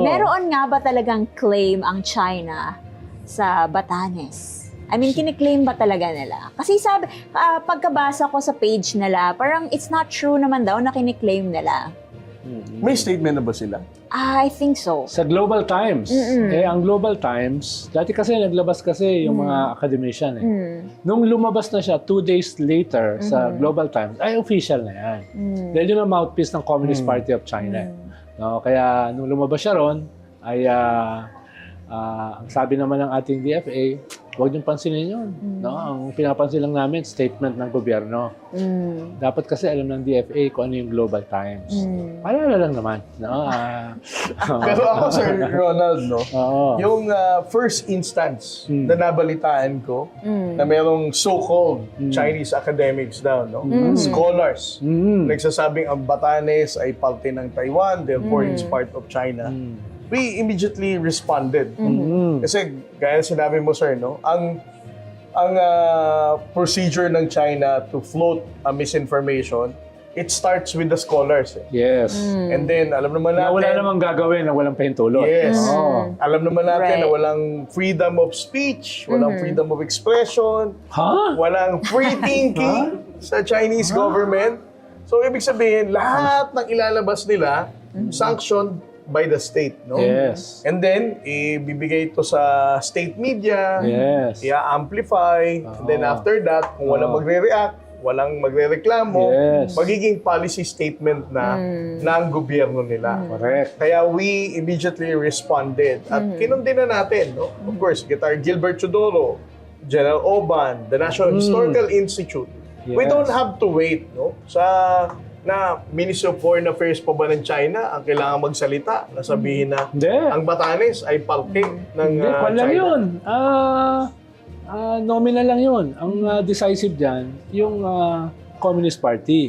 Meron nga ba talagang claim ang China sa Batanes? I mean, kiniklaim ba talaga nila? Kasi sabi, pagkabasa ko sa page nila, parang it's not true naman daw na kiniklaim nila. May statement na ba sila? I think so. Sa Global Times. Ang Global Times, dati kasi naglabas kasi yung mga academician Nung lumabas na siya 2 days later sa Global Times, ay official na yan. Dahil yun ang mouthpiece ng Communist Party of China. No, kaya nung lumabas siya ron, ay ang sabi naman ng ating DFA, huwag niyong pansinin yun. No? Ang pinapansin lang namin, statement ng gobyerno. Dapat kasi alam ng DFA kung ano yung Global Times. Paalala lang naman. No? Pero ako, Sir Ronald, no? Yung first instance na nabalitaan ko na merong so-called Chinese academics daw, no? Scholars, nagsasabing ang Batanes ay parte ng Taiwan, therefore it's part of China. We immediately responded. Kasi gaya na sinabi mo, sir, no? Ang procedure ng China to float a misinformation, it starts with the scholars. Yes. And then, alam naman natin... Na wala namang gagawin na walang pahintulot. Yes. Alam naman natin Right. na walang freedom of speech, walang freedom of expression, walang free thinking sa Chinese government. So, ibig sabihin, lahat ng ilalabas nila, sanctioned by the state, no? Yes. And then, ibibigay ito sa state media, Yes. i-amplify, and then after that, kung walang magre-react, walang magre-reklamo, Yes. magiging policy statement na ng gobyerno nila. Correct. Kaya we immediately responded. At kinundin na natin, no? Of course, Guitar Gilbert Chodoro, General Oban, the National Historical Institute. We Yes. don't have to wait, no? Na Ministry of Foreign Affairs pa ba ng China ang kailangan magsalita na sabihin na Hindi. ang Batanes ay parte ng Hindi, kwan lang China. yun. Nominal lang yun. Ang decisive dyan, yung Communist Party.